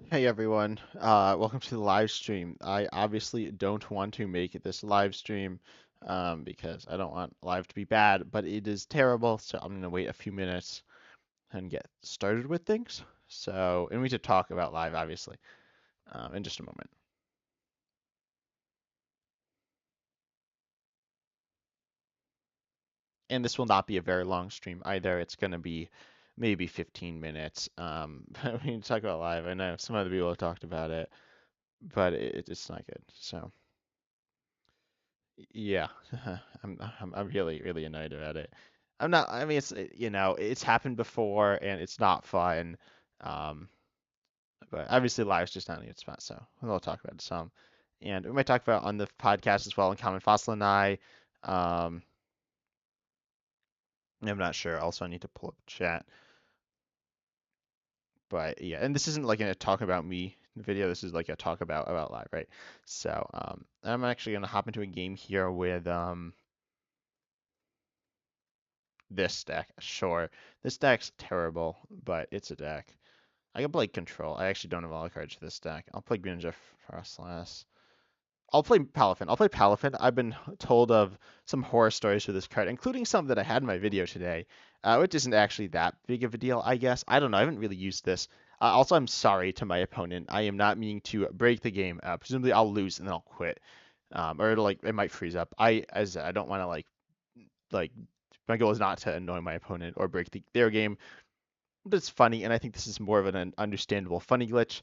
Hey everyone, welcome to the live stream. I obviously don't want to make this live stream because I don't want live to be bad, but it is terrible, so I'm gonna wait a few minutes and get started with things. And we should talk about live, obviously, in just a moment. And this will not be a very long stream either. It's gonna be maybe 15 minutes. We can talk about live. I know some other people have talked about it, but it's not good. So. Yeah, I'm really really annoyed about it. I'm not. I mean, it's happened before and it's not fun. Um, but obviously live's just not a good spot, so we'll talk about it some, and we might talk about it on the podcast as well. And Common Fossil and I. Um, I'm not sure. Also, I need to pull up chat. But yeah, and this isn't like a talk about me video. This is like a talk about live, right? I'm actually gonna hop into a game here with this deck, sure. This deck's terrible, but it's a deck. I can play Control. I actually don't have all the cards for this deck. I'll play Greninja Frostlass. I'll play Palafin. I'll play Palafin. I've been told of some horror stories for this card, including some that I had in my video today, which isn't actually that big of a deal, I guess. I don't know. I haven't really used this. Also, I'm sorry to my opponent. I am not meaning to break the game. Presumably, I'll lose and then I'll quit, or like it might freeze up. I don't want to like my goal is not to annoy my opponent or break their game, but it's funny, and I think this is more of an understandable funny glitch.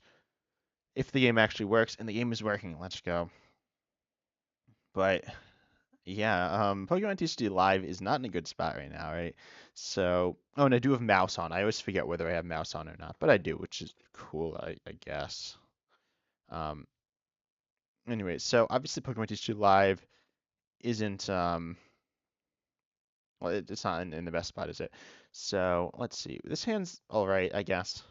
If the game actually works, and the game is working, let's go. But yeah, Pokemon TCG Live is not in a good spot right now, right? So, oh, and I do have mouse on. I always forget whether I have mouse on or not, but I do, which is cool, I guess. Um, anyway, so obviously Pokemon TCG Live isn't well, it's not in the best spot, is it? So let's see. This hand's all right, I guess.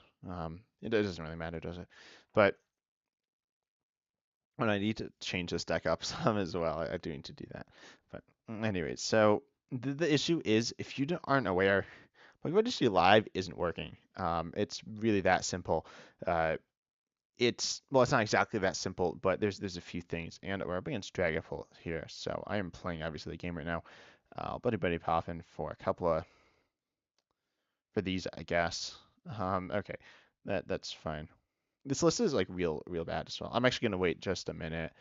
It doesn't really matter, does it? But when I need to change this deck up some as well, I do need to do that. But anyway, so the issue is if you aren't aware, like what you live isn't working. It's really that simple. Uh, it's not exactly that simple, but there's a few things, and we're up against Dragapult here, so I am playing obviously the game right now. Buddy Palafin for a couple of for these, I guess. Okay, that's fine. This list is like real bad as well. I'm actually gonna wait just a minute,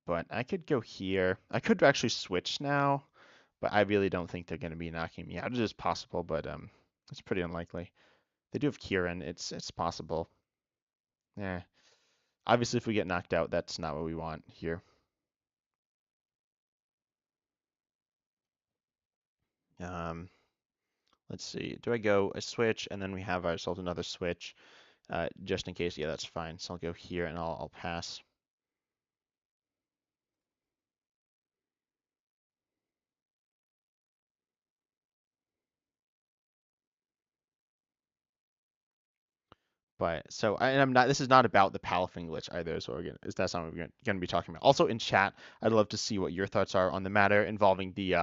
but I could go here. I could actually switch now, but I really don't think they're gonna be knocking me out. It is possible, but it's pretty unlikely. They do have Kieran. It's possible. Yeah. Obviously, if we get knocked out, that's not what we want here. Um, let's see. Do I go a switch and then we have ourselves another switch, just in case? Yeah, that's fine. So I'll go here and I'll pass. But so and I'm not. This is not about the Palafin glitch either. So that's not what we're going to be talking about. Also in chat, I'd love to see what your thoughts are on the matter involving the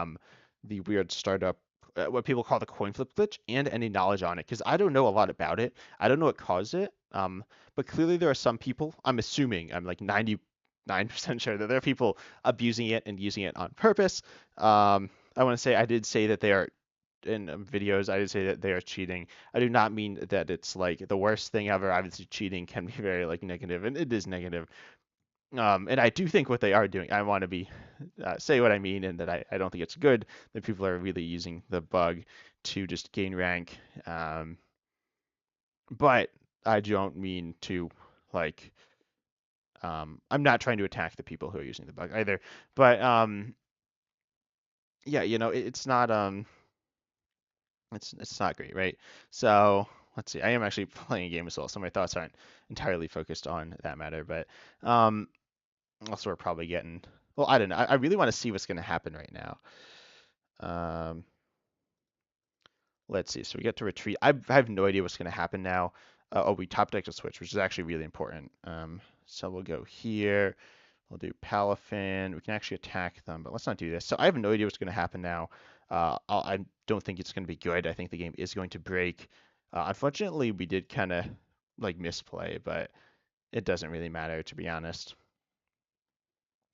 weird startup, what people call the coin flip glitch, and any knowledge on it, because I don't know a lot about it. I don't know what caused it. But clearly there are some people. I'm assuming. I'm like 99% sure that there are people abusing it and using it on purpose. I want to say I did say that they are in videos, I did say that they are cheating. I do not mean that it's like the worst thing ever. Obviously, cheating can be very like negative, and it is negative. And I do think what they are doing. I want to be say what I mean, and that I don't think it's good that people are really using the bug to just gain rank. But I don't mean to like. I'm not trying to attack the people who are using the bug either. But yeah, it's not it's not great, right? So let's see. I am actually playing a game as well, so my thoughts aren't entirely focused on that matter. But um, also we're probably getting. Well, I don't know. I really want to see what's going to happen right now. Um, let's see. So we get to retreat. I have no idea what's going to happen now. Oh, we top deck a switch, which is actually really important. So we'll go here. We'll do Palafin. We can actually attack them, but let's not do this. So I have no idea what's going to happen now. I don't think it's going to be good. I think the game is going to break. Unfortunately, we did kind of like misplay, but it doesn't really matter to be honest.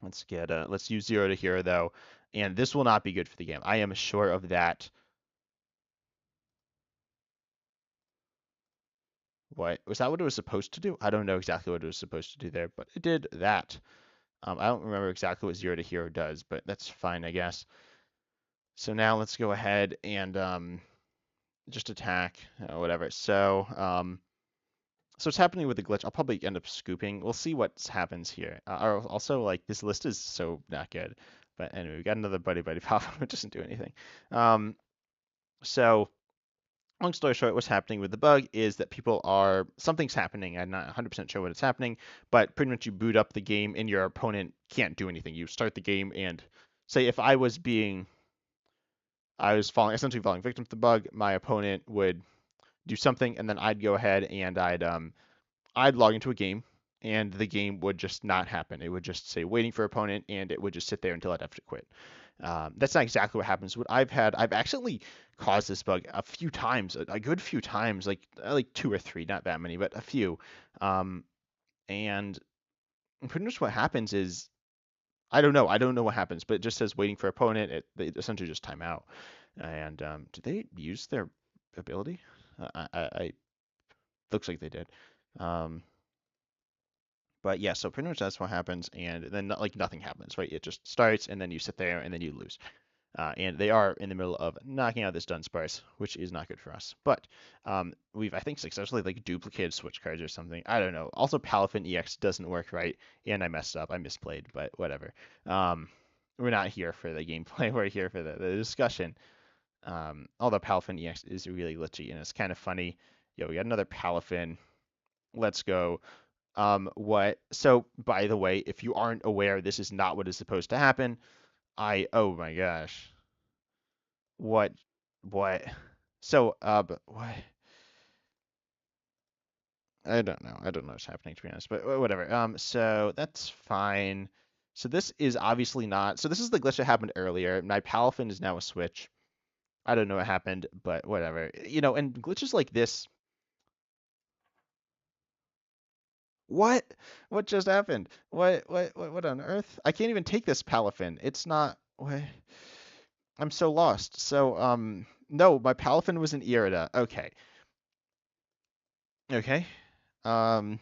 Let's use 0 to hero though, and this will not be good for the game. I am sure of that. What was that? What it was supposed to do? I don't know exactly what it was supposed to do there, but it did that. I don't remember exactly what 0 to hero does, but that's fine, I guess. So now let's go ahead and just attack, whatever. So what's happening with the glitch? I'll probably end up scooping. We'll see what happens here. Also, like this list is so not good. But anyway, we got another buddy pop, which doesn't do anything. Um, so long story short, what's happening with the bug is that something's happening. I'm not 100% sure what it's happening, but pretty much you boot up the game and your opponent can't do anything. You start the game and say if I was essentially falling victim to the bug, my opponent would do something, and then I'd go ahead and I'd log into a game, and the game would just not happen. It would just say waiting for opponent, and it would just sit there until I'd have to quit. That's not exactly what happens. I've accidentally caused this bug a few times, a good few times, like two or three, not that many, but a few. Um, and pretty much what happens is I don't know what happens, but it just says waiting for opponent. They essentially just time out. And did they use their ability? I looks like they did. Um, but yeah, so pretty much that's what happens, and then like nothing happens, right? It just starts, and then you sit there, and then you lose. And they are in the middle of knocking out this Dunsparce, which is not good for us. But we've, I think, successfully like duplicated switch cards or something. I don't know. Also, Palafin EX doesn't work right, and I messed up. I misplayed, but whatever. Um, we're not here for the gameplay. We're here for the discussion. Although Palafin EX is really glitchy, and it's kind of funny. Yo, we got another Palafin. Let's go. What? So, by the way, if you aren't aware, this is not what is supposed to happen. Oh my gosh. What? What? So, but what? I don't know. I don't know what's happening to be honest, but whatever. So that's fine. So this is obviously not. So this is the glitch that happened earlier. My Palafin is now a switch. I don't know what happened, but whatever. And glitches like this. What? What just happened? What on earth? I can't even take this Palafin. It's not. What? I'm so lost. So, no, my Palafin was an Irida. Okay. Okay. Um,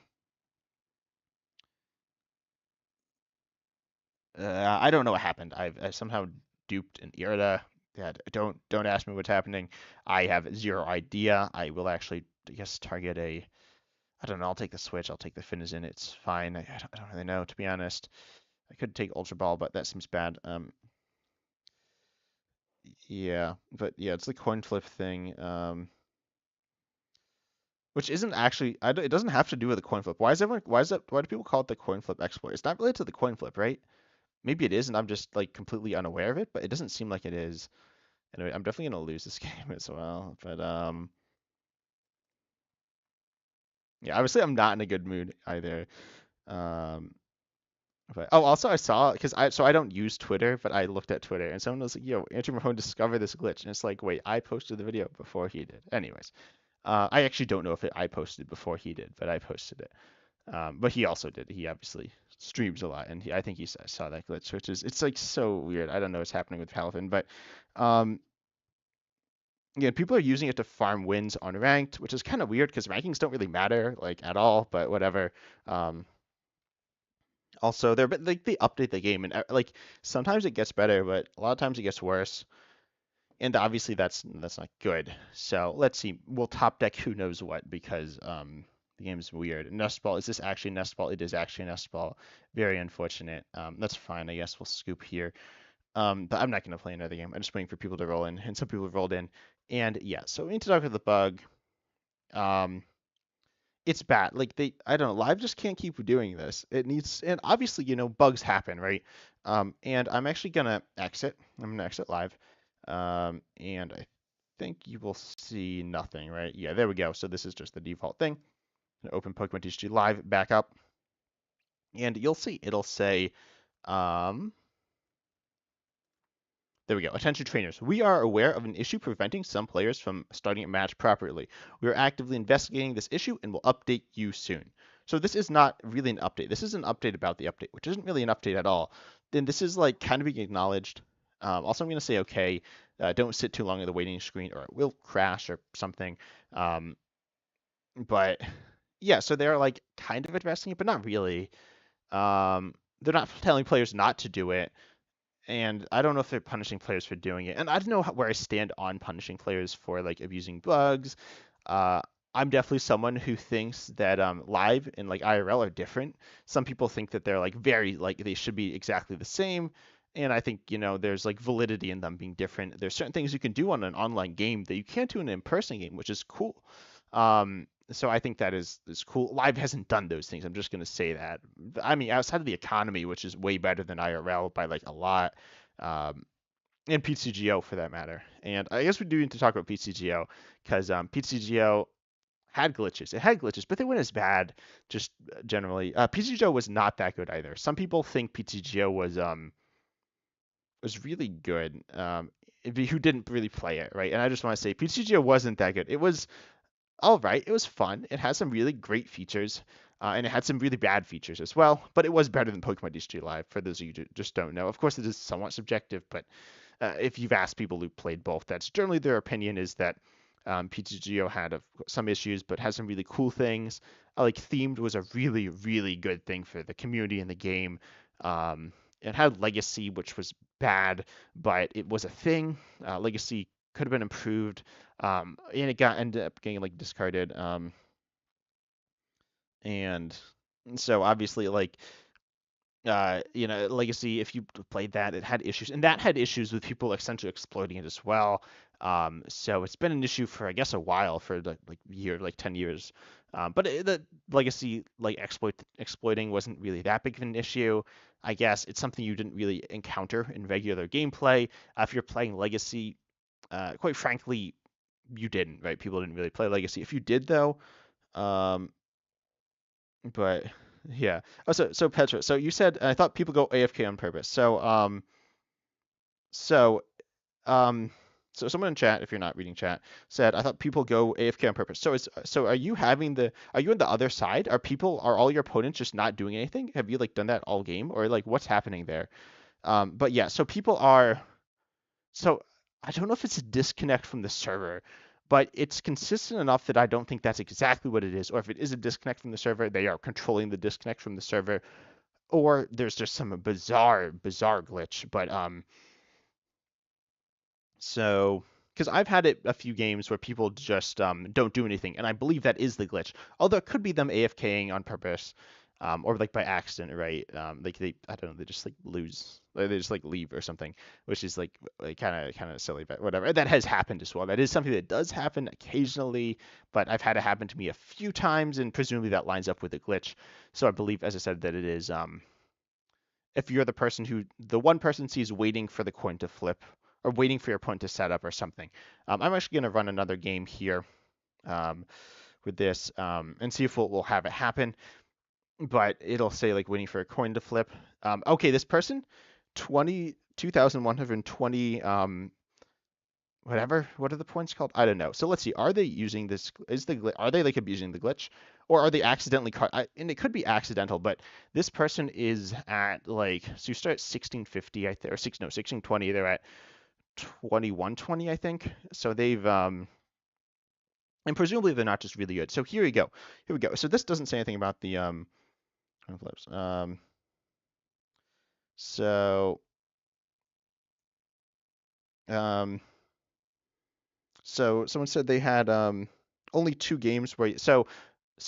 I don't know what happened. I somehow duped an Irida. Yeah, don't ask me what's happening. I have zero idea. I will actually, I guess, target a. I don't know. I'll take the switch. I'll take the Finizen. It's fine. I don't really know, to be honest. I could take Ultra Ball, but that seems bad. Yeah, but yeah, it's the coin flip thing. Which isn't actually. It doesn't have to do with the coin flip. Why is everyone? Why is that? Why do people call it the coin flip exploit? It's not related to the coin flip, right? Maybe it is, and I'm just like completely unaware of it, but it doesn't seem like it is. Anyway, I'm definitely gonna lose this game as well. But yeah, obviously I'm not in a good mood either. Um, but also I saw because I don't use Twitter, but I looked at Twitter and someone was like, "Yo, Andrew Mahone discovered this glitch," and it's like, wait, I posted the video before he did. Anyways, I actually don't know if I posted before he did, but I posted it. But he also did. He obviously streams a lot, and I think he saw that glitch, which is it's like so weird. I don't know what's happening with Palafin, but um, yeah, people are using it to farm wins on ranked, which is kind of weird because rankings don't really matter like at all. But whatever. Um, also, but like they update the game, and like sometimes it gets better, but a lot of times it gets worse. And obviously that's not good. So let's see. We'll top deck who knows what because the game's weird. Nest ball, is this actually nest ball? It is actually nest ball. Very unfortunate. That's fine. I guess we'll scoop here. But I'm not gonna play another game. I'm just waiting for people to roll in, and some people have rolled in. And yeah, so we need to talk about the bug. Um, it's bad. Like I don't know, Live just can't keep doing this. It needs, and obviously, bugs happen, right? And I'm actually gonna exit. I'm gonna exit Live. And I think you will see nothing, right? Yeah, there we go. So this is just the default thing. Open Pokemon TCG Live, back up, and you'll see it'll say, um, There we go. Attention trainers. We are aware of an issue preventing some players from starting a match properly. We are actively investigating this issue and will update you soon. So this is not really an update. This is an update about the update, which isn't really an update at all. Then this is like kind of being acknowledged. Also, I'm going to say okay. Don't sit too long on the waiting screen, or it will crash or something. Um, but yeah, so they're like kind of addressing it, but not really. They're not telling players not to do it, and I don't know if they're punishing players for doing it. And I don't know where I stand on punishing players for like abusing bugs. Uh, I'm definitely someone who thinks that live and like IRL are different. Some people think that they're like very like they should be exactly the same. And I think, there's like validity in them being different. There's certain things you can do on an online game that you can't do in an in-person game, which is cool. So I think that is cool. Live hasn't done those things. I'm just gonna say that. I mean, outside of the economy, which is way better than IRL by like a lot, um, and PTCGO for that matter. And I guess we do need to talk about PTCGO because PTCGO had glitches. It had glitches, but they weren't as bad. Just generally, PTCGO was not that good either. Some people think PTCGO was really good. Who didn't really play it, right? And I just want to say PTCGO wasn't that good. It was all right. It was fun. It had some really great features, and it had some really bad features as well. But it was better than Pokemon TCG Live. For those of you who just don't know, of course, it is somewhat subjective. But if you've asked people who played both, that's generally their opinion is that PTGO had some issues, but has some really cool things. Like themed was a really, really good thing for the community in the game. It had Legacy, which was bad, but it was a thing. Legacy could have been improved, and it ended up getting like discarded. And so obviously, like Legacy, if you played that, it had issues, and that had issues with people essentially exploiting it as well. So it's been an issue for I guess a while, for like year, like 10 years. But the Legacy like exploiting wasn't really that big of an issue. I guess it's something you didn't really encounter in regular gameplay. If you're playing Legacy, quite frankly, you didn't, right? People didn't really play Legacy. If you did though, um, but yeah. Oh, so Petra. So you said I thought people go AFK on purpose. So um, so someone in chat, if you're not reading chat, said I thought people go AFK on purpose. So are you on the other side? Are all your opponents just not doing anything? Have you like done that all game, or like what's happening there? But yeah, so people are. So I don't know if it's a disconnect from the server, but it's consistent enough that I don't think that's exactly what it is. Or if it is a disconnect from the server, they are controlling the disconnect from the server, or there's just some bizarre glitch. But so because I've had it a few games where people just don't do anything, and I believe that is the glitch. Although it could be them AFKing on purpose, or like by accident, right? Like I don't know, they just like lose, or they just like leave or something, which is like kind of silly, but whatever. That has happened as well. That is something that does happen occasionally, but I've had it happen to me a few times, and presumably that lines up with a glitch. So I believe, as I said, that it is if you're the one person sees waiting for the coin to flip, or waiting for your opponent to set up or something. I'm actually going to run another game here um, with this and see if we'll have it happen. But it'll say like waiting for a coin to flip. Okay, this person, 22,120 whatever. What are the points called? I don't know. So let's see. Are they using this? Are they like abusing the glitch, or are they accidentally caught? And it could be accidental, but this person is at like, so you start at 1650, I think, or 1620. They're at 2120, I think. So they've and presumably they're not just really good. So here we go. Here we go. So this doesn't say anything about the flips. So um so someone said they had only two games where so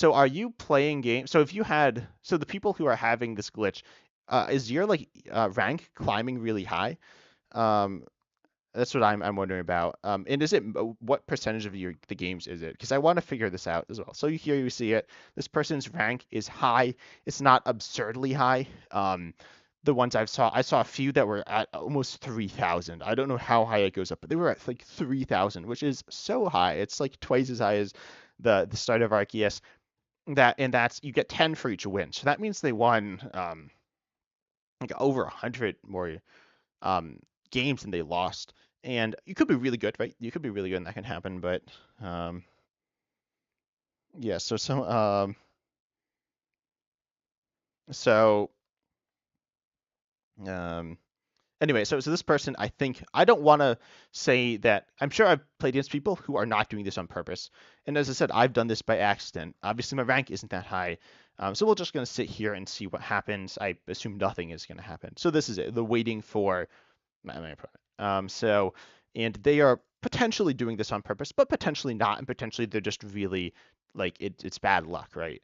are you playing games? So if you had so the people who are having this glitch, is your like rank climbing really high? Um That's what I'm wondering about. And is it what percentage of the games is it? Because I want to figure this out as well. So here you see it. This person's rank is high. It's not absurdly high. The ones I saw a few that were at almost 3,000. I don't know how high it goes up, but they were at like 3,000, which is so high. It's like twice as high as the start of Arceus. That's you get 10 for each win. So that means they won like over 100 more. games and they lost. And you could be really good, right? You could be really good and that can happen, but um, yeah. So um, anyway, so this person, I think I don't want to say that. I'm sure I've played against people who are not doing this on purpose. And as I said, I've done this by accident. Obviously, my rank isn't that high, so we're just gonna sit here and see what happens. I assume nothing is gonna happen. So this is it. The waiting for my opponent. And they are potentially doing this on purpose, but potentially not, and potentially they're just really like it's bad luck, right?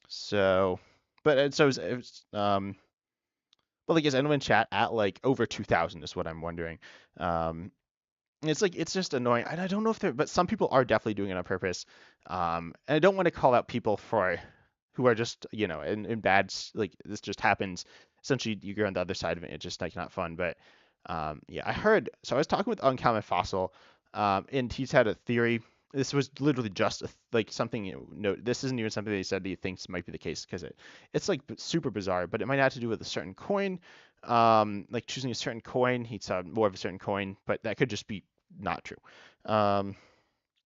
So, but but like, is anyone in chat at like over 2,000 is what I'm wondering. Um, it's like it's just annoying. And I don't know if they're, but some people are definitely doing it on purpose. And I don't want to call out people for who are just in bad like this just happens. Essentially, you're on the other side of it. It's just like not fun. But yeah, I heard. So I was talking with Uncommon Fossil, and he's had a theory. This was literally just like something. No, this isn't even something that he said he thinks might be the case because it's like super bizarre. But it might have to do with a certain coin, like choosing a certain coin. He saw more of a certain coin, but that could just be not true. Um,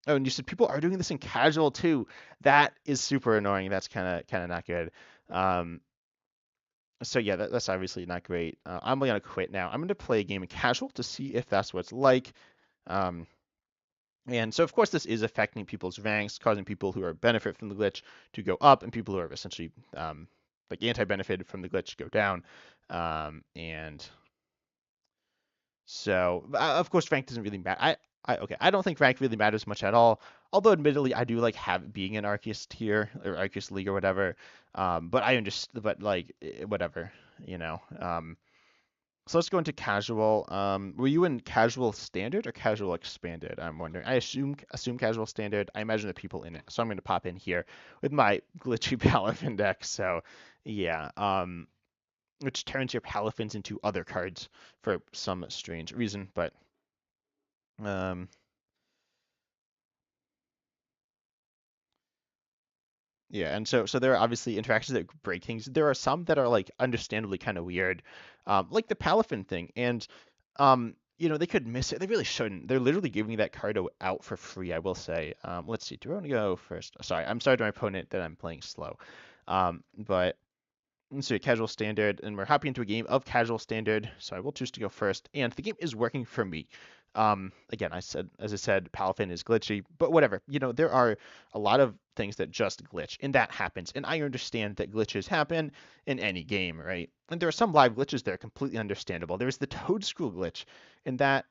oh, and you said people are doing this in casual too. That is super annoying. That's kind of not good. Um, so yeah, that's obviously not great. I'm gonna quit now. I'm gonna play a game in casual to see if that's what it's like. Um, and so of course this is affecting people's ranks, causing people who are benefit from the glitch to go up, and people who are essentially like anti-benefited from the glitch to go down. And so, of course, rank doesn't really matter. I don't think rank really matters much at all. Although, admittedly, I do like being an Arceus tier or Arceus League or whatever. But I understand, but like whatever, you know. So let's go into casual. Were you in casual standard or casual expanded? I'm wondering. I assume casual standard. I imagine the people in it. So I'm going to pop in here with my glitchy Palafin deck. So yeah. Which turns your Palafins into other cards for some strange reason. But um, yeah, and so there are obviously interactions that break things. There are some that are like understandably kind of weird, like the Palafin thing. And they could miss it. They really shouldn't. They're literally giving that card out for free. I will say. Let's see. Do I want to go first? Sorry, I'm sorry to my opponent that I'm playing slow. But so casual standard, and we're hopping into a game of casual standard. So I will choose to go first, and the game is working for me. Again, as I said, Palafin is glitchy, but whatever. There are a lot of things that just glitch, and that happens. And I understand that glitches happen in any game, right? And there are some live glitches that are completely understandable. There's the Toadstool glitch, and that,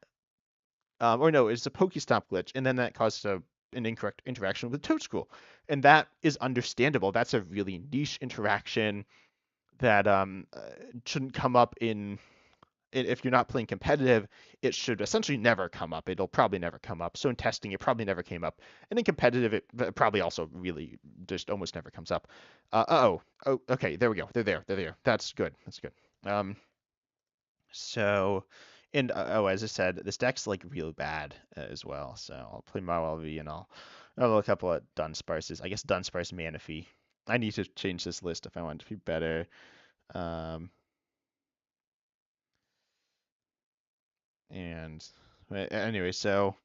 or no, it's a Pokestop glitch, and then that caused an incorrect interaction with Toadstool, and that is understandable. That's a really niche interaction that shouldn't come up if you're not playing competitive. It should essentially never come up. It'll probably never come up. So in testing, it probably never came up, and in competitive, it probably also really just almost never comes up. Oh, okay, there we go. They're there. That's good. That's good. Um, so, and as I said, this deck's like real bad as well. So I'll play Marwell and I'll look up what Dunsparce is. I guess Dunsparce Manaphy. I need to change this list if I want it to be better. Um, and anyway, so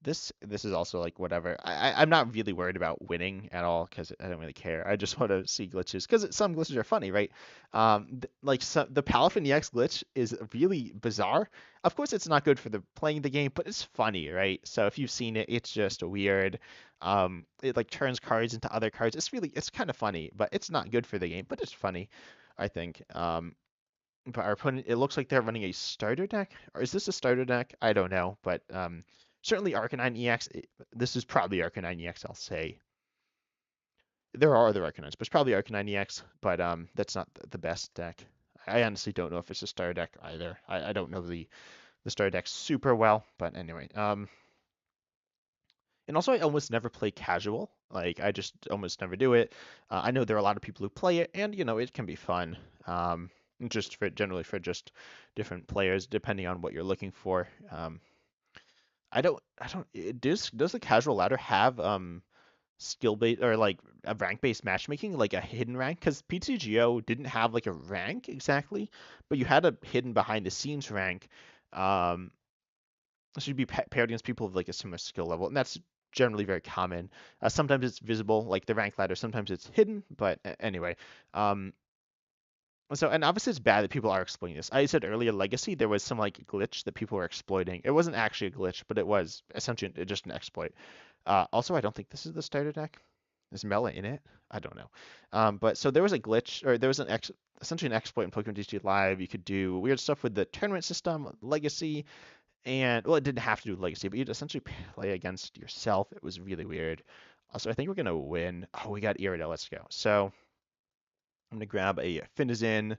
this is also like whatever. I'm not really worried about winning at all because I don't really care. I just want to see glitches because some glitches are funny, right? The Palafin EX glitch is really bizarre. Of course, it's not good for the playing the game, but it's funny, right? So if you've seen it, it's just weird. It like turns cards into other cards. It's kind of funny, but it's not good for the game, but it's funny, I think. But our opponent, it looks like they're running a starter deck. Or is this a starter deck? I don't know. But certainly Arcanine EX. This is probably Arcanine EX, I'll say. There are other Arcanines, but it's probably Arcanine EX. But that's not the best deck. I honestly don't know if it's a starter deck either. I don't know the starter deck super well. But anyway. And also, I almost never play casual. Like, I just almost never do it. I know there are a lot of people who play it, and it can be fun. Just generally for just different players, depending on what you're looking for. I don't. Does the casual ladder have skill based or like a rank based matchmaking, like a hidden rank, because PTCGO didn't have like a rank exactly, but you had a hidden behind the scenes rank. Um, so you'd be paired against people of like a similar skill level, and that's generally very common. Sometimes it's visible, like the rank ladder. Sometimes it's hidden, but anyway. Um, so, and obviously it's bad that people are exploiting this. I said earlier, Legacy, there was some like glitch that people were exploiting. It wasn't actually a glitch, but it was essentially just an exploit. Also, I don't think this is the starter deck. Is Mela in it? I don't know. But so there was a glitch, or there was essentially an exploit in Pokemon TCG Live. You could do weird stuff with the tournament system, Legacy, and well, it didn't have to do with Legacy, but you'd essentially play against yourself. It was really weird. Also, I think we're gonna win. Oh, we got Irida. Let's go. So I'm gonna grab a Finizen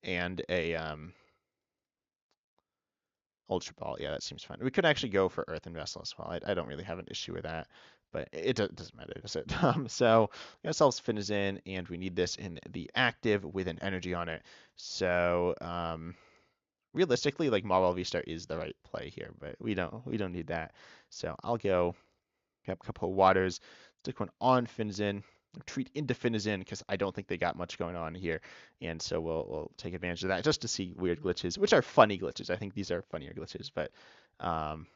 and a Ultra Ball. Yeah, that seems fine. We could actually go for Earth and Vessel as well. I don't really have an issue with that, but doesn't matter, does it? So we got ourselves Finizen, and we need this in the active with an energy on it. So realistically, like Marvel V-Star is the right play here, but we don't need that. So I'll go grab a couple of waters, stick one on Finizen, retreat into Finizen because I don't think they got much going on here, and so we'll take advantage of that just to see weird glitches, which are funny glitches. I think these are funnier glitches, but um,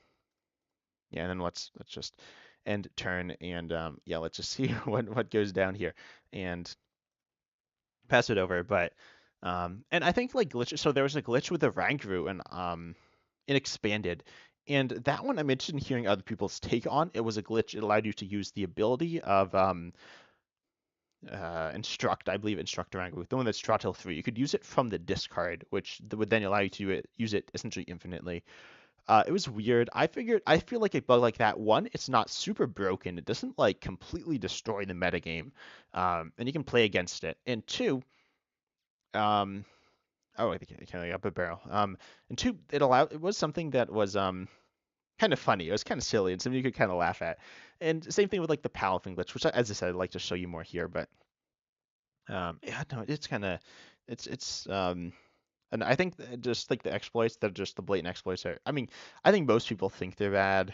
yeah. And then let's just end turn and yeah, let's just see what goes down here and pass it over. But and I think like glitches. So there was a glitch with the rank route and it expanded. And that one I'm interested in hearing other people's take on. It was a glitch. It allowed you to use the ability of instruct, I believe, instruct rank route, the one that's Stratil 3. You could use it from the discard, which would then allow you to use it essentially infinitely. It was weird. I feel like a bug like that, one, it's not super broken. It doesn't like completely destroy the metagame, and you can play against it. And two, um, oh, I think I kind of got a barrel. And two, it was something that was kind of funny. It was kind of silly and something you could kind of laugh at. And same thing with like the Palafin glitch, which as I said, I'd like to show you more here, but yeah, no, it's kind of it's. And I think just like the exploits, that are just the blatant exploits are. I mean, I think most people think they're bad.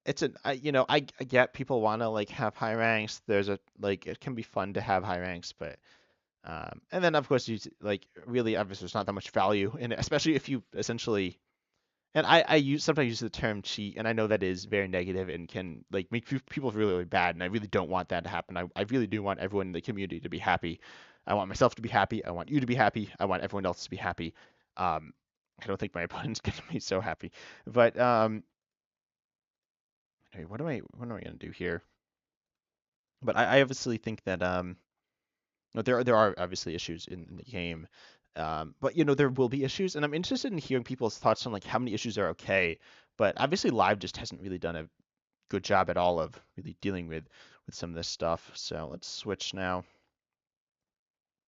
It's an I get people want to like have high ranks. There's a like it can be fun to have high ranks, but and then of course you like really obviously there's not that much value in it, especially if you essentially and I use sometimes use the term cheat, and I know that is very negative and can like make people feel really, really bad, and I really don't want that to happen. I really do want everyone in the community to be happy. I want myself to be happy. I want you to be happy. I want everyone else to be happy. Um, I don't think my opponent's gonna be so happy, but hey, what am I gonna do here? But I obviously think that no, there are obviously issues in the game, but there will be issues, and I'm interested in hearing people's thoughts on like how many issues are okay. But obviously, Live just hasn't really done a good job at all of really dealing with some of this stuff. So let's switch now.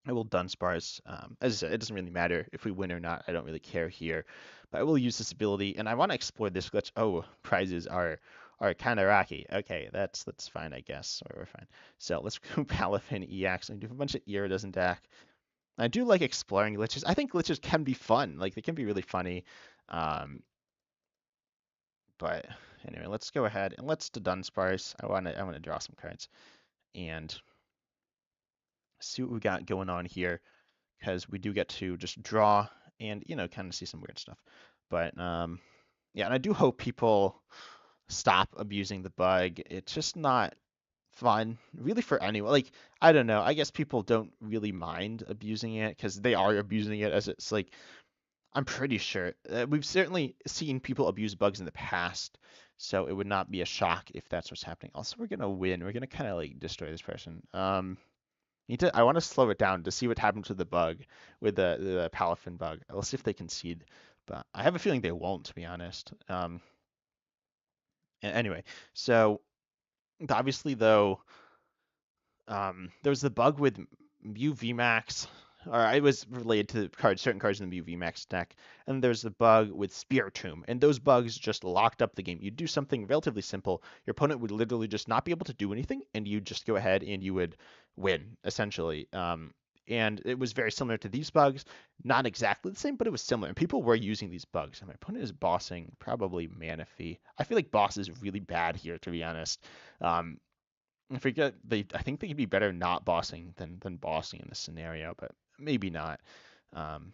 I will Dunsparce. As I said, it doesn't really matter if we win or not. I don't really care here, but I will use this ability, and I want to explore this glitch. Oh, prizes are kind of rocky. Okay, that's fine, I guess. We're fine. So let's go Palafin EX and do a bunch of Iridas and deck. I do like exploring glitches. I think glitches can be fun. Like they can be really funny. Um, but anyway, let's go ahead and let's do Dunsparce. I want to draw some cards and see what we got going on here because we do get to just draw and kind of see some weird stuff. But yeah, and I do hope people stop abusing the bug. It's just not fun really for anyone. Like I don't know. I guess people don't really mind abusing it because they are abusing it as it's like I'm pretty sure we've certainly seen people abuse bugs in the past, so it would not be a shock if that's what's happening. Also, we're gonna win. We're gonna kind of like destroy this person. I want to slow it down to see what happened to the bug with the Palafin bug. Let's see if they concede, but I have a feeling they won't, to be honest. Anyway, so obviously though, there was the bug with Mew VMAX, or it was related to certain cards in the Mew VMAX deck, and there's the bug with Spiritomb, and those bugs just locked up the game. You'd do something relatively simple, your opponent would literally just not be able to do anything, and you just go ahead and you would win, essentially. and it was very similar to these bugs. Not exactly the same, but it was similar, and people were using these bugs. And my opponent is bossing probably Manaphy. I feel like boss is really bad here, to be honest. Um, I forget I think they could be better not bossing than bossing in this scenario, but maybe not. Um,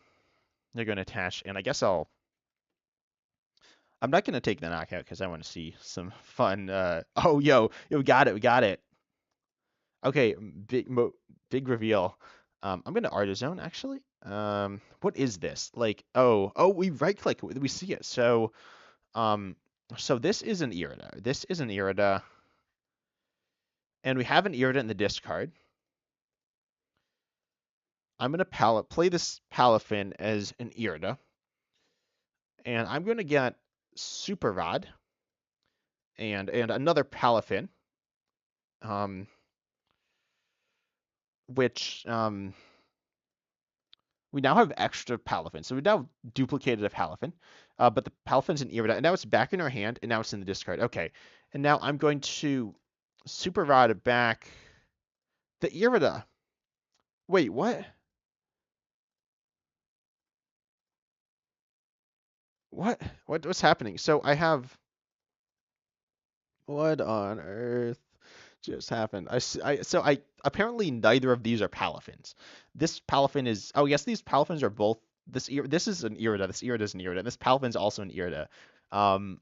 they're going to attach, and I guess I'm not going to take the knockout because I want to see some fun. Oh, yo, we got it, we got it. Okay, big reveal. I'm gonna Artizone actually. What is this? Like, oh, we right click, we see it. Um, so this is an Irida. This is an Irida, and we have an Irida in the discard. I'm gonna play this Palafin as an Irida, and I'm gonna get Super Rod and another Palafin, um, which we now have extra Palafin. So we've now duplicated a Palafin, but the Palafin's in Irida, and now it's back in our hand, and now it's in the discard. Okay, and now I'm going to Super Rod back the Irida. Wait, what? What? What's happening? So I have what on earth just happened? So I apparently neither of these are Palafins. This Palafin is yes, these Palafins are both this is an Irida. This Irida is an Irida. This Palafin's also an Irida. Um,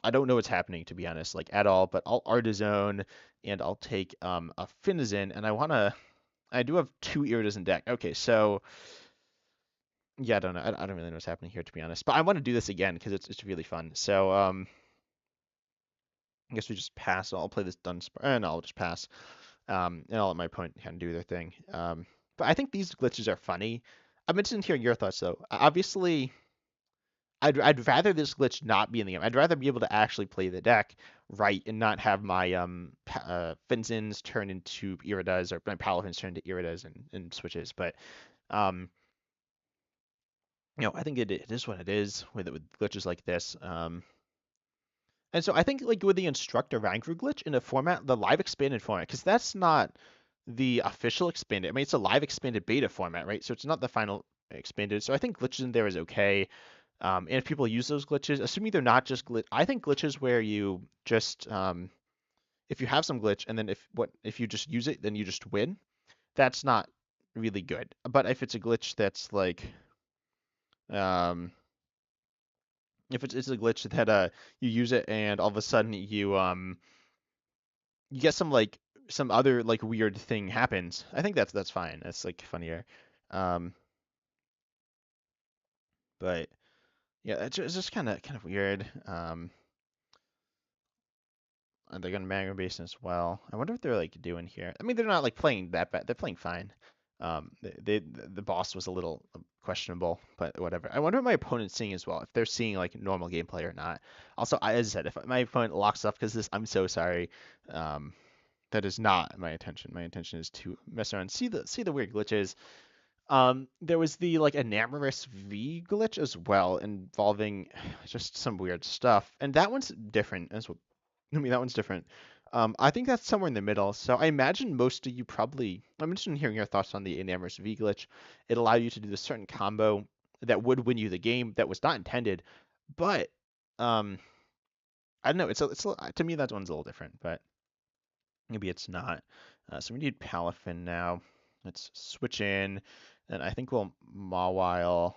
I don't know what's happening, to be honest, like at all. But I'll Artizone and I'll take a Finizen, and I do have two Iridas in deck. Okay, so yeah, I don't know. I don't really know what's happening here, to be honest. But I want to do this again because it's really fun. So I guess we just pass. I'll play this Dunsparce, and I'll just pass. And I'll let my opponent kind of do their thing. But I think these glitches are funny. I'm interested in hearing your thoughts, though. Obviously, I'd rather this glitch not be in the game. I'd rather be able to actually play the deck right and not have my Finzins turn into Iridas or my Palafins turn into Iridas and switches. But um, I think it is what it is with glitches like this. And so I think like with the Instructor Ranker glitch in a format, the live expanded format, because that's not the official expanded. I mean, it's a live expanded beta format, right? So it's not the final expanded. So I think glitches in there is okay. And if people use those glitches, assuming they're not just I think glitches where you just if you have some glitch and then if you just use it, then you just win. That's not really good. But if it's a glitch that's like um, if it's a glitch that you use it and all of a sudden you get some other like weird thing happens, I think that's fine. That's like funnier. Um, but yeah, it's just kind of weird. And they're gonna Magma Basin as well. I wonder what they're like doing here. I mean, they're not like playing that bad. They're playing fine. The boss was a little questionable, but whatever. I wonder what my opponent's seeing as well. If they're seeing like normal gameplay or not. Also, as I said, if my opponent locks up because this, I'm so sorry. Um, that is not my intention. My intention is to mess around, see the weird glitches. There was the like Enamorous V glitch as well, involving just some weird stuff, and that one's different as well. I mean, that one's different. I think that's somewhere in the middle. So I imagine most of you probably. I'm interested in hearing your thoughts on the Enamorous V glitch. It allowed you to do this certain combo that would win you the game that was not intended, but um, I don't know. To me that one's a little different, but maybe it's not. So we need Palafin now. Let's switch in, and I think we'll Mawile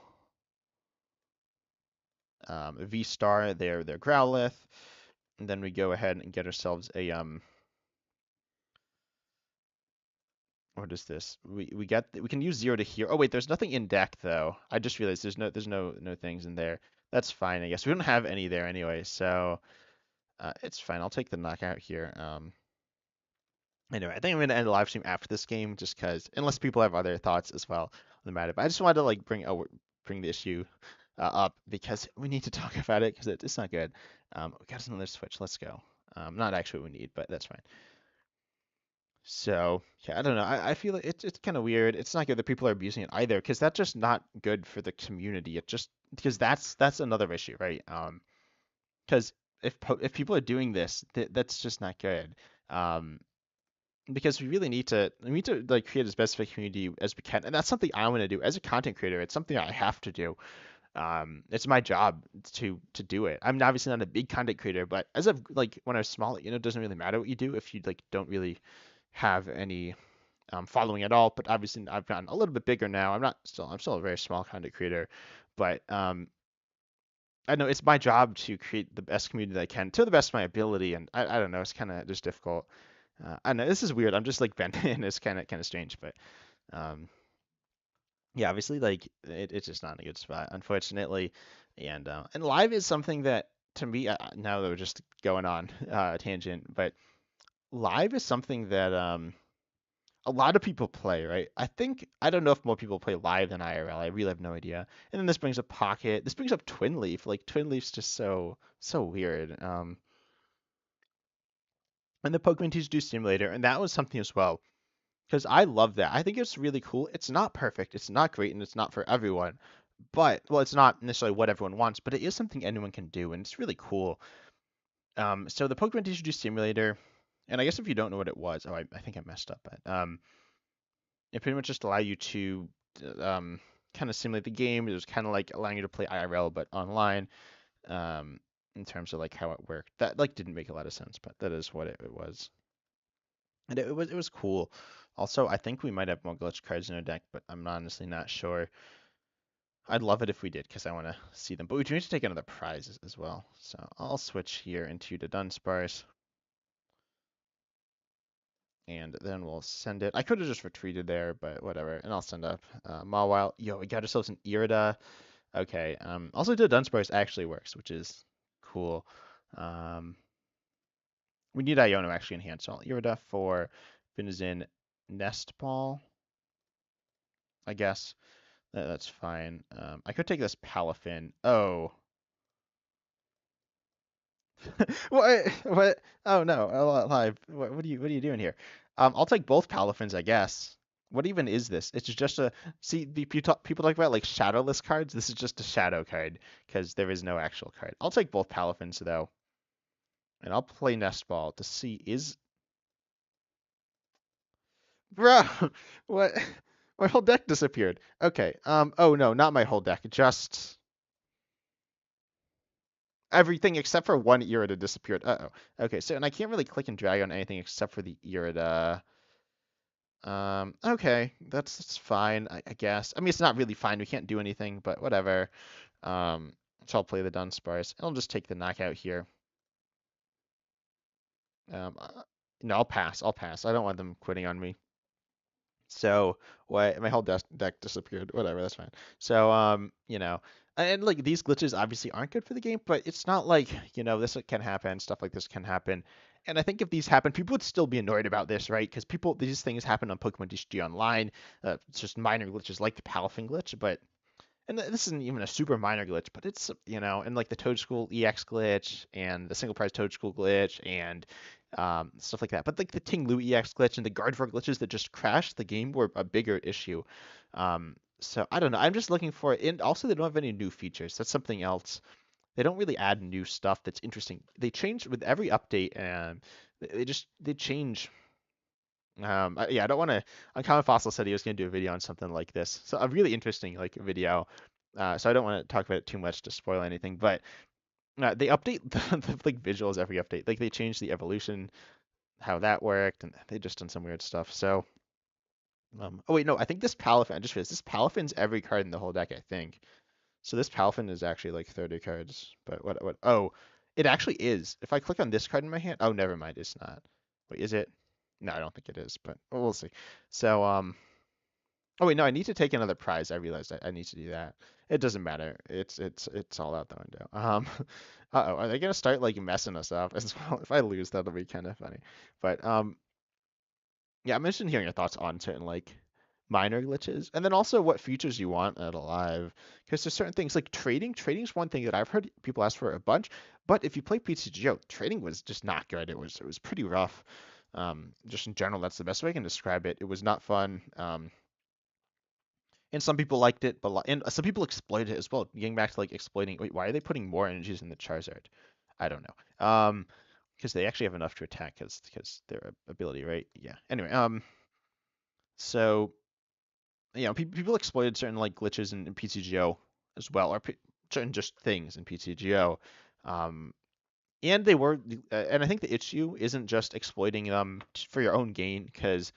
V Star their Growlithe, and then we go ahead and get ourselves a what is this? We can use 0 to here. Oh wait, there's nothing in deck though. I just realized there's no things in there. That's fine, I guess. We don't have any there anyway, so it's fine. I'll take the knockout here. Anyway, I think I'm gonna end the live stream after this game, just because, unless people have other thoughts as well on the matter. But I just wanted to like bring the issue up because we need to talk about it because it's not good. We got another switch. Let's go. Not actually what we need, but that's fine. So yeah, I don't know. I feel like it's kind of weird. It's not good that people are abusing it either, because that's just not good for the community. It just because that's another issue, right? Because if people are doing this, that's just not good. Um, because we need to like create as best of a community as we can, and that's something I want to do as a content creator. It's something I have to do. It's my job to do it. I'm obviously not a big content creator, but as of like when I was small, it doesn't really matter what you do if you like don't really have any following at all. But obviously, I've gotten a little bit bigger now. I'm still a very small content creator, but I know it's my job to create the best community that I can to the best of my ability, and I don't know, it's kind of just difficult. I know this is weird. I'm just like bent in. It's kind of strange, but um, yeah, obviously, like it's just not in a good spot, unfortunately. And live is something that to me now that we're just going on tangent, but live is something that a lot of people play, right? I don't know if more people play live than IRL. I really have no idea. And then this brings up Pocket. This brings up Twin Leaf. Like Twin Leaf's just so weird. And the Pokemon TCG Simulator, and that was something as well because I love that. I think it's really cool. It's not perfect. It's not great, and it's not for everyone. But well, it's not necessarily what everyone wants, but it is something anyone can do, and it's really cool. So the Pokemon TCG Simulator, and I guess if you don't know what it was, I think I messed up. But it pretty much just allow you to kind of simulate the game. It was kind of like allowing you to play IRL but online. Um, in terms of like how it worked, that like didn't make a lot of sense, but that is what it was, and it was cool. Also, I think we might have more glitch cards in our deck, but I'm honestly not sure. I'd love it if we did because I want to see them, but we do need to take another prize as well. So I'll switch here into the Dunsparce, and then we'll send it. I could have just retreated there, but whatever. And I'll send up Mawile. Yo, we got ourselves an Irida. Okay. Also, the Dunsparce actually works, which is cool. Um, we need Iono actually in hand, so I'll Irida for Venizin Nest Ball, I guess. That's fine. I could take this Palafin. Oh. What? What? Oh no! Live. What are you doing here? I'll take both Palafins, I guess. What even is this? It's just a see. People talk about like shadowless cards. This is just a shadow card because there is no actual card. I'll take both Palafins though, and I'll play Nest Ball to see is. Bruh, what? My whole deck disappeared. Okay. Oh no, not my whole deck. Just everything except for one Irida disappeared. Uh-oh. Okay, so and I can't really click and drag on anything except for the Irida. Okay, that's fine, I guess. I mean, it's not really fine. We can't do anything, but whatever. Um, so I'll play the Dunsparce. I'll just take the knockout here. Um, uh, no, I'll pass. I'll pass. I don't want them quitting on me. So what? My whole deck disappeared. Whatever, that's fine. So and like these glitches obviously aren't good for the game, but it's not like this can happen. Stuff like this can happen. And I think if these happen, people would still be annoyed about this, right? Because these things happen on Pokemon TCG Online. It's just minor glitches like the Palafin glitch, but and this isn't even a super minor glitch, but it's and like the Toadstool EX glitch and the single prize Toadstool glitch and stuff like that. But like the Ting Lu EX glitch and the Gardevoir glitches that just crashed the game were a bigger issue. So I don't know. I'm just looking for it. And also, they don't have any new features. That's something else. They don't really add new stuff that's interesting. They change with every update, and they change. Yeah, I don't want to. Uncommon Fossil said he was going to do a video on something like this, so a really interesting like video. So I don't want to talk about it too much to spoil anything, but they update the like visuals every update. Like they changed the evolution, how that worked, and they just done some weird stuff. So, oh wait, no, I think this Palafin. I just realized this Palafin's every card in the whole deck. I think so. This Palafin is actually like 30 cards, but what? What? Oh, it actually is. If I click on this card in my hand, oh, never mind, it's not. Wait, is it? No, I don't think it is, but we'll see. So, oh wait, no, I need to take another prize. I realized I need to do that. It doesn't matter. It's all out the window. Uh-oh, are they gonna start like messing us up as well? If I lose, that'll be kind of funny. But yeah, I'm interested in hearing your thoughts on certain like minor glitches, and then also what features you want at Alive, because there's certain things like trading. Trading's one thing that I've heard people ask for a bunch, but if you play PTCGO, trading was just not good. It was pretty rough. Just in general, that's the best way I can describe it. It was not fun. And some people liked it, but and some people exploited it as well. Getting back to like exploiting. Wait, why are they putting more energies in the Charizard? I don't know. because they actually have enough to attack because their ability, right? Yeah. Anyway, so people exploited certain like glitches in PTCGO as well, or certain just things in PTCGO. Um, and they were, and I think the issue isn't just exploiting them for your own gain, because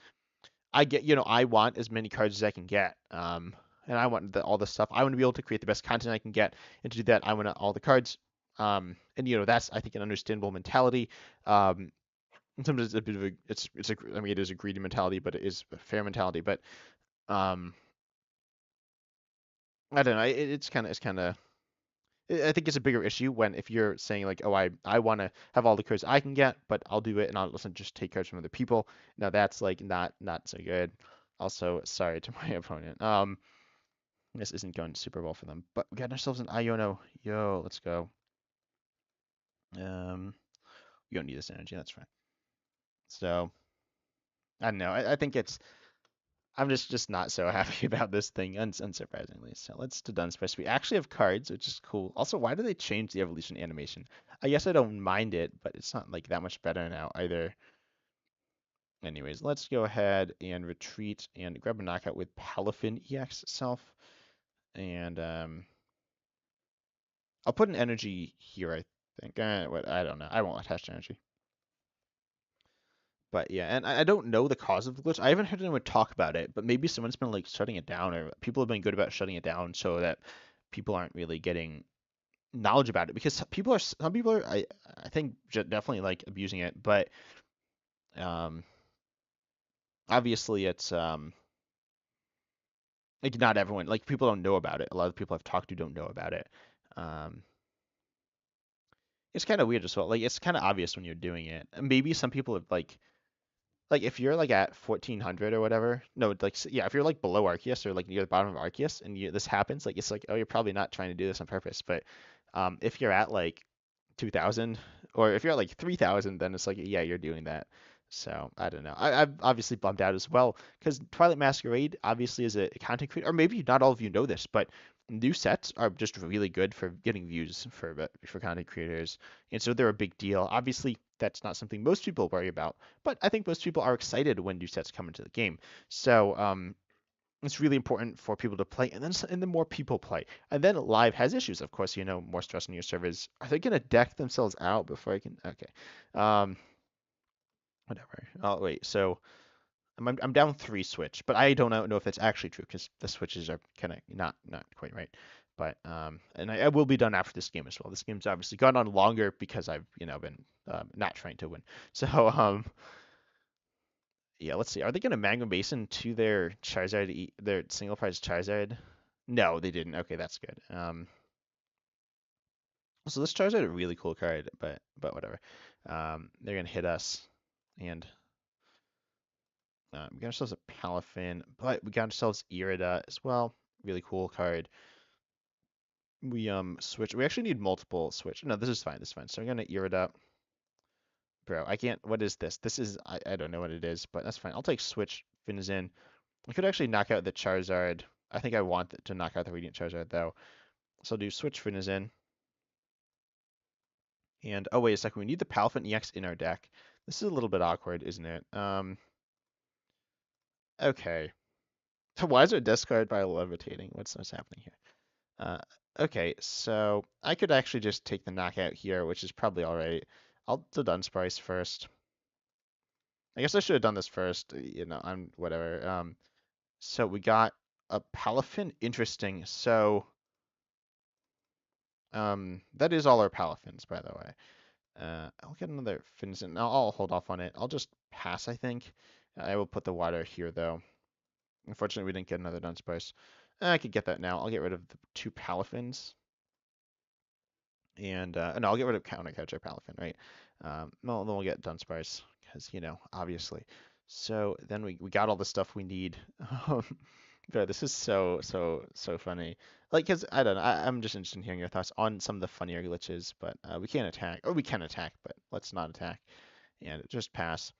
I want as many cards as I can get. And I want all the stuff. I want to be able to create the best content I can get, and to do that, I want all the cards. And that's I think an understandable mentality. And sometimes it's a bit of a, I mean, it is a greedy mentality, but it is a fair mentality. But um, I don't know. It's kind of. I think it's a bigger issue when if you're saying like, oh, I want to have all the cards I can get, but I'll do it and I'll listen just take cards from other people. Now that's like not so good. Also, sorry to my opponent. This isn't going super well for them, but we got ourselves an Iono. Yo, let's go. We don't need this energy. That's fine. So I don't know. I think I'm just not so happy about this thing, unsurprisingly. So let's to done space. We actually have cards, which is cool. Also, why do they change the evolution animation? I guess I don't mind it, but it's not like that much better now either. Anyways, let's go ahead and retreat and grab a knockout with Palafin EX itself. And I'll put an energy here, I think. What I don't know. I won't attach energy. But yeah, and I don't know the cause of the glitch. I haven't heard anyone talk about it, but maybe someone's been like shutting it down, or people have been good about shutting it down so that people aren't really getting knowledge about it. Because some people are, I think definitely like abusing it, but um, obviously it's like not everyone, like people don't know about it. A lot of people I've talked to don't know about it. Um, it's kind of weird as well. Like it's kind of obvious when you're doing it. Maybe some people have like if you're like at 1400 or whatever, no, like yeah, if you're like below Arceus or like near the bottom of Arceus and this happens, like it's like, oh, you're probably not trying to do this on purpose. But if you're at like 2000 or if you're at like 3000, then it's like, yeah, you're doing that. So I don't know. I'm obviously bummed out as well because Twilight Masquerade obviously is a content creator, or maybe not all of you know this, but new sets are just really good for getting views for content creators, and so they're a big deal. Obviously, that's not something most people worry about, but I think most people are excited when new sets come into the game. So it's really important for people to play, and then more people play, and then live has issues. Of course, more stress on your servers. Are they gonna deck themselves out before I can? Okay, um, whatever. Oh wait, so I'm down 3 switch, but I don't know if that's actually true because the switches are kind of not quite right. But and I will be done after this game as well. This game's obviously gone on longer because I've been not trying to win. So yeah, let's see. Are they gonna Magma Basin to their Charizard, their single prize Charizard? No, they didn't. Okay, that's good. So this Charizard a really cool card, but whatever. They're gonna hit us, and we got ourselves a Palafin, but we got ourselves Irida as well. Really cool card. We switch. We actually need multiple switch. No, this is fine. This is fine. So I'm gonna Irida. Bro, I can't. What is this? This is I don't know what it is, but that's fine. I'll take switch. Finizen. I could actually knock out the Charizard. I think I want to knock out the Radiant Charizard though. So I'll do switch Finizen. And oh wait a second, we need the Palafin EX in our deck. This is a little bit awkward, isn't it? Okay. Why is there a discard by levitating? What's happening here? Uh, okay, so I could actually just take the knockout here, which is probably all right. I'll do Dunsparce first. I guess I should have done this first. I'm whatever. So we got a Palafin. Interesting. So that is all our Palafins, by the way. I'll get another Finson. I'll hold off on it. I'll just pass, I think. I will put the water here, though. Unfortunately, we didn't get another Dunsparce. I could get that now. I'll get rid of the 2 Palafins. And no, I'll get rid of Counter Catcher Palafin, right? No, then we'll get Dunsparce, because, obviously. So then we got all the stuff we need. Bro, this is so funny. Like, because I don't know, I'm just interested in hearing your thoughts on some of the funnier glitches, but we can't attack, or we can attack, but let's not attack and just pass.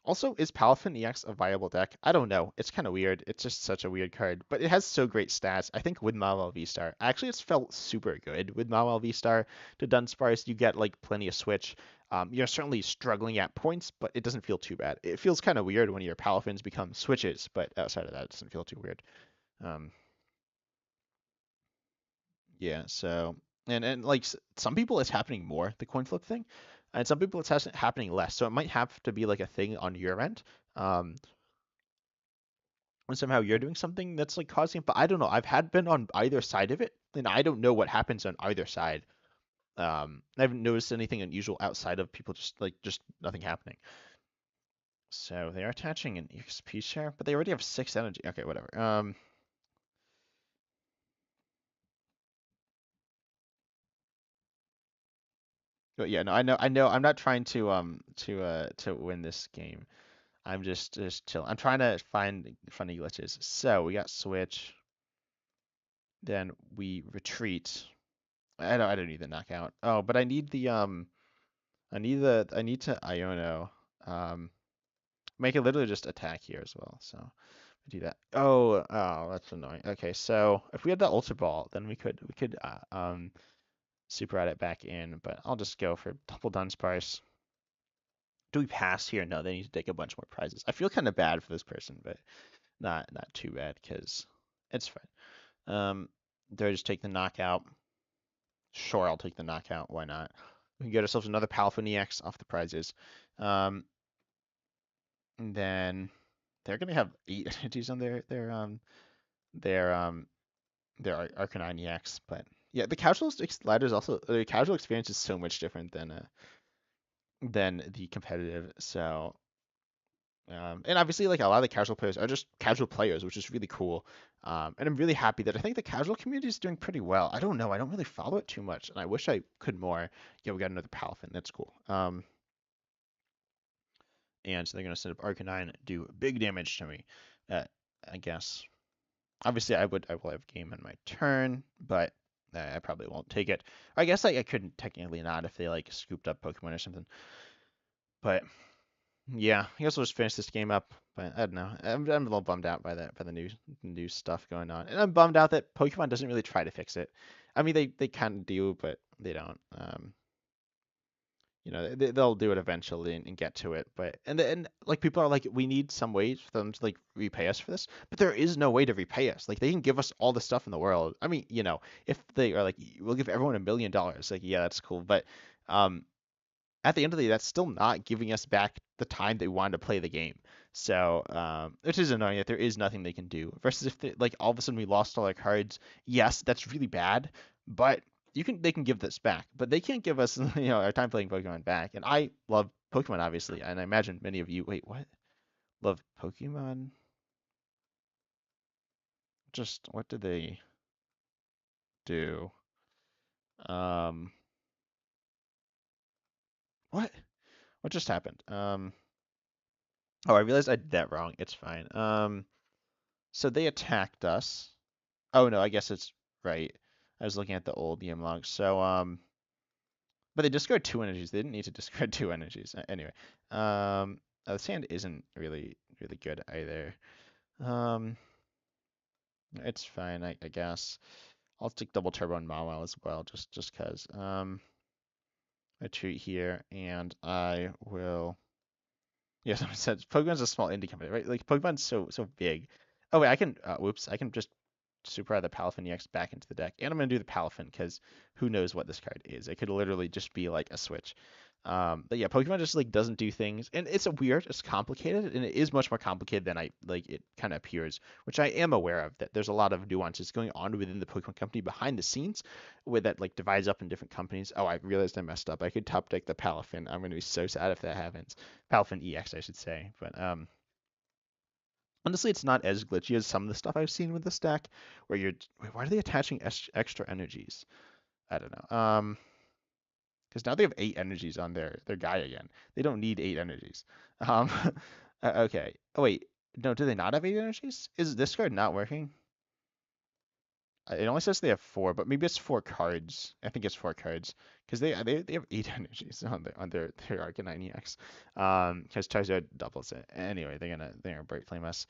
Also, is Palafin EX a viable deck? I don't know. It's kind of weird. It's just such a weird card, but it has so great stats. I think with Mawile V-Star, actually, it's felt super good with Mawile V-Star to Dunsparce. You get like plenty of switch. You're certainly struggling at points, but it doesn't feel too bad. It feels kind of weird when your Palafins become switches, but outside of that, it doesn't feel too weird. Um, yeah. So and like some people, it's happening more the coin flip thing, and some people it's happening less. So it might have to be like a thing on your end. Um, and somehow you're doing something that's like causing it. But I don't know. I've had been on either side of it, and I don't know what happens on either side. I haven't noticed anything unusual outside of people just nothing happening. So they are attaching an EXP share, but they already have 6 energy. Okay, whatever. But yeah, no, I know. I'm not trying to win this game. I'm just chill. I'm trying to find funny glitches. So we got switch, then we retreat. I don't need the knockout. Oh, but I need the I need to Iono. Um, make it literally just attack here as well. So we do that. Oh, that's annoying. Okay, so if we had the Ultra Ball, then we could super add it back in. But I'll just go for double Dunsparce. Do we pass here? No, they need to take a bunch more prizes. I feel kind of bad for this person, but not too bad because it's fine. Do I just take the knockout? Sure, I'll take the knockout. Why not? We can get ourselves another Palafin EX off the prizes. Um, and then they're gonna have 8 entities on their Arcanine EX, but yeah, ladder is also the casual experience is so much different than the competitive. So and obviously, like a lot of the casual players are just casual players, which is really cool. And I'm really happy that I think the casual community is doing pretty well. I don't know, I don't really follow it too much, and I wish I could more. Yeah, we got another Palafin. That's cool. And so they're gonna set up Arcanine, do big damage to me. Uh, I guess. Obviously, I will have game on my turn, but I probably won't take it. I guess I couldn't technically not if they like scooped up Pokemon or something. But yeah, I guess we'll just finish this game up. But I don't know. I'm a little bummed out by that, by the new stuff going on, and I'm bummed out that Pokemon doesn't really try to fix it. I mean, they kind of do, but they don't. They'll do it eventually and get to it. But and like people are like, we need some way for them to like repay us for this, but there is no way to repay us. Like they can give us all the stuff in the world. I mean, if they are like, we'll give everyone $1 million, like yeah, that's cool. But um, at the end of the day, that's still not giving us back the time they wanted to play the game. So, which is annoying that there is nothing they can do. Versus if like all of a sudden we lost all our cards, yes, that's really bad. But they can give this back, but they can't give us our time playing Pokemon back. And I love Pokemon obviously, and I imagine many of you. Wait, what? Love Pokemon? Just what did they do? Um, what? What just happened? Oh, I realized I did that wrong. It's fine. So they attacked us. Oh no, I guess it's right. I was looking at the old game log. So but they discard 2 energies. They didn't need to discard 2 energies. Anyway, the sand isn't really good either. Um, it's fine, I guess. I'll take double turbo on Mawile as well, just cause. I treat here, and I will. Yeah, someone said Pokemon's a small indie company, right? Like Pokemon's so big. Oh wait, I can. Whoops, I can just super add the Palafin EX back into the deck. And I'm going to do the Palafin because who knows what this card is. It could literally just be like a switch. But yeah, Pokemon just like doesn't do things, and it's it's complicated, and it is much more complicated than I like it kind of appears, which I am aware of. That there's a lot of nuances going on within the Pokemon company behind the scenes, with that like divides up in different companies. Oh, I realized I messed up. I could top deck the Palafin. I'm going to be so sad if that happens. Palafin EX, I should say. But honestly, it's not as glitchy as some of the stuff I've seen with the stack, where wait, why are they attaching extra energies? I don't know. Because now they have 8 energies on their guy again. They don't need 8 energies. Um, okay. Oh wait, no, do they not have 8 energies? Is this card not working? It only says they have four, but maybe it's four cards. I think it's four cards because they have eight energies on their Arcanine EX. Because Charizard doubles it. Anyway, they're gonna break flame us.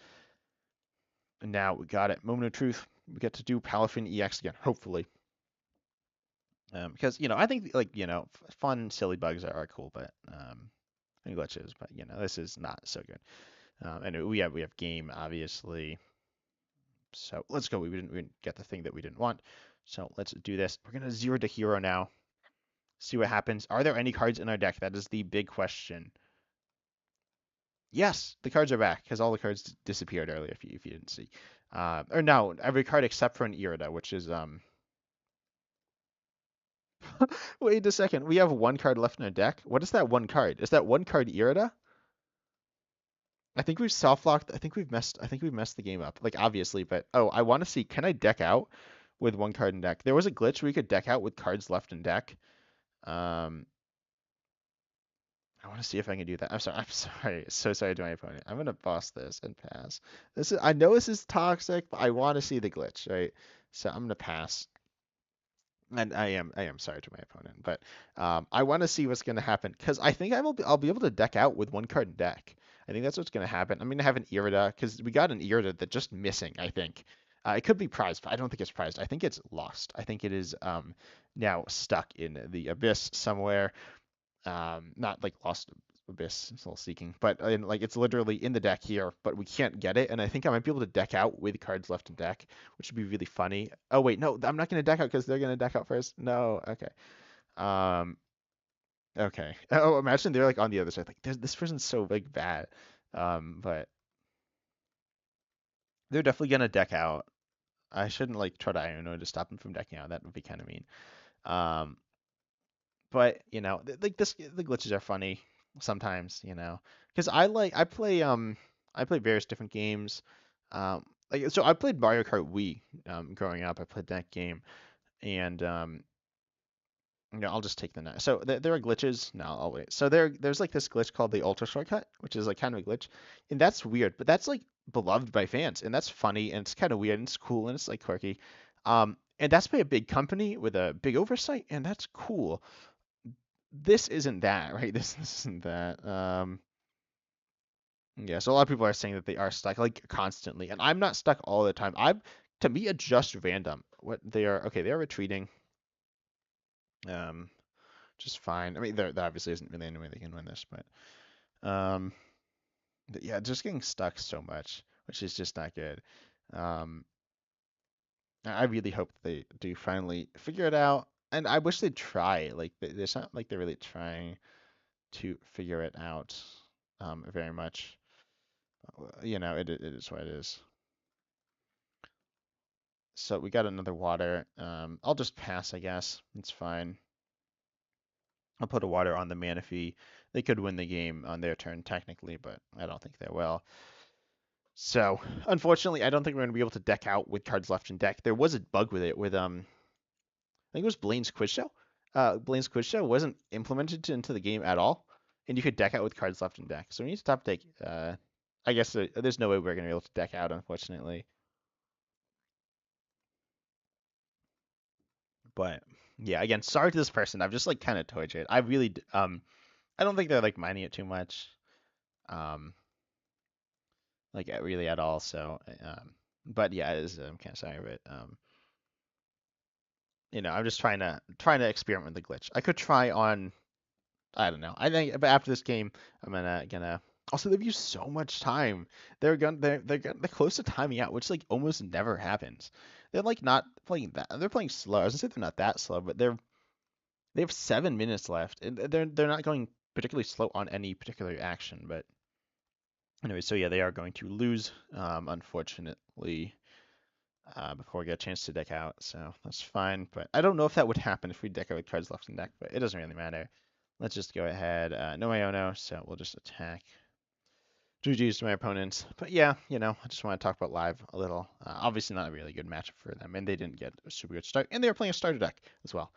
And now we got it. Moment of truth. We get to do Palafin EX again, hopefully. Because I think like fun silly bugs are cool, but and glitches. But this is not so good. And we have game obviously. So let's go. We didn't get the thing that we didn't want. So let's do this. We're gonna zero to hero now. See what happens. Are there any cards in our deck? That is the big question. Yes, the cards are back because all the cards disappeared earlier. If you didn't see, or no, every card except for an Irida, which is Wait a second. We have one card left in our deck. What is that one card? Is that one card Irida? I think we've soft locked. I think we've messed the game up. Like obviously, but oh, I want to see. Can I deck out with one card in deck? There was a glitch where you could deck out with cards left in deck. Um, I want to see if I can do that. I'm sorry. I'm sorry. So sorry to my opponent. I'm gonna boss this and pass. I know this is toxic, but I want to see the glitch, right? So I'm gonna pass. And I am sorry to my opponent, but I want to see what's going to happen because I think I'll be able to deck out with one card in deck. I think that's what's going to happen. I'm going to have an Irida because we got an Irida that's just missing. I think it could be prized, but I don't think it's prized. I think it's lost. I think it is now stuck in the abyss somewhere. Not like lost abyss, soul seeking, but like it's literally in the deck here, but we can't get it. And I think I might be able to deck out with cards left in deck, which would be really funny. Oh wait, no, I'm not gonna deck out because they're gonna deck out first. No, okay. Um, okay. Oh, imagine they're like on the other side. Like this person's so like bad. But they're definitely gonna deck out. I shouldn't like try to Iono to stop them from decking out. That would be kind of mean. Um, but like the glitches are funny sometimes, because I play various different games. Like so I played Mario Kart Wii growing up. I played that game, and I'll just take the net. So there are glitches. No, I'll wait. So there's like this glitch called the Ultra Shortcut, which is like kind of a glitch, and that's weird, but that's like beloved by fans, and that's funny, and it's kind of weird, and it's cool, and it's like quirky. And that's by a big company with a big oversight, and that's cool. This isn't that, right? This isn't that. Yeah, so a lot of people are saying that they are stuck like constantly, and I'm not stuck all the time. To me, it's just random. What they are, okay, they are retreating. Um, just fine. I mean, there obviously isn't really any way they can win this, um, but yeah, just getting stuck so much, which is just not good. Um, I really hope they do finally figure it out, and I wish they'd try. Like, it's not like they're really trying to figure it out, very much. It is what it is. So we got another water. I'll just pass, I guess. It's fine. I'll put a water on the Manaphy. They could win the game on their turn technically, but I don't think they will. So unfortunately, I don't think we're going to be able to deck out with cards left in deck. There was a bug with it with I think it was Blaine's Quiz Show. Blaine's Quiz Show wasn't implemented into the game at all, and you could deck out with cards left in deck. So we need to stop deck. I guess there's no way we're going to be able to deck out, unfortunately. But yeah, again, sorry to this person. I've just like kind of tortured. I really I don't think they're like minding it too much. Um like really at all. So but yeah, it is I'm kind of sorry, but I'm just trying to experiment with the glitch. I could try on I don't know. I think but after this game I'm gonna also they've used so much time. They're close to timing out, which like almost never happens. They're like not playing that. They're playing slow. I was gonna say they're not that slow, but they have 7 minutes left, and they're not going particularly slow on any particular action. But anyway, so yeah, they are going to lose, unfortunately, before we get a chance to deck out. So that's fine. But I don't know if that would happen if we deck out with cards left in deck, but it doesn't really matter. Let's just go ahead. No Iono, so we'll just attack. GG's to my opponents. But yeah, I just want to talk about live a little. Obviously not a really good matchup for them, and they didn't get a super good start, and they were playing a starter deck as well.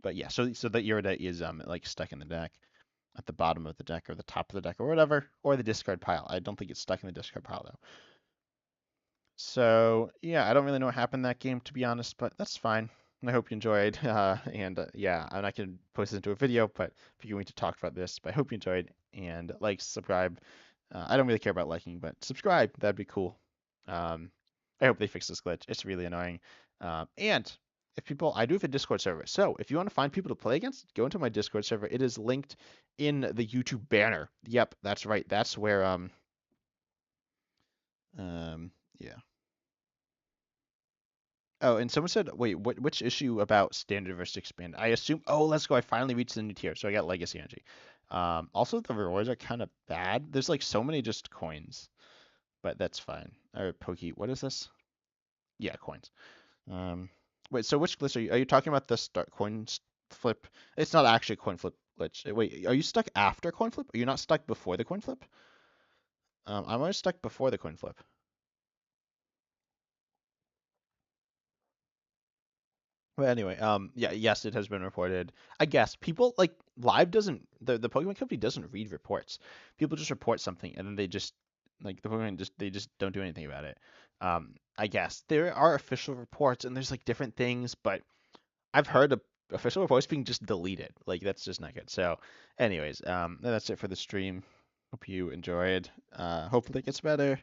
But yeah, so the Irida is like stuck in the deck at the bottom of the deck or the top of the deck or whatever, or the discard pile. I don't think it's stuck in the discard pile though. So yeah, I don't really know what happened in that game to be honest, but that's fine. I hope you enjoyed. And yeah, I'm not gonna post this into a video, but figuring to talk about this. But I hope you enjoyed and like, subscribe. I don't really care about liking, but subscribe. That'd be cool. Um, I hope they fix this glitch. It's really annoying. And if people, I do have a Discord server. So if you want to find people to play against, go into my Discord server. It is linked in the YouTube banner. Yep, that's right. That's where yeah. Oh, and someone said, wait, which issue about standard versus expand? I assume, oh, let's go. I finally reached the new tier, so I got Legacy Energy. Also, the rewards are kind of bad. There's like so many just coins, but that's fine. Or Pokey, what is this? Yeah, coins. Um, wait, so which glitch are you? Are you talking about the start flip? It's not actually a coin flip glitch. Wait, are you stuck after coin flip? Are you not stuck before the coin flip? I'm always stuck before the coin flip. But anyway, yeah, yes, it has been reported. I guess people like Live doesn't the Pokemon company doesn't read reports. People just report something and then they just like the Pokemon just they just don't do anything about it. I guess there are official reports and there's like different things, but I've heard of official reports being just deleted. Like that's just not good. So, anyways, that's it for the stream. Hope you enjoyed. Hopefully it gets better.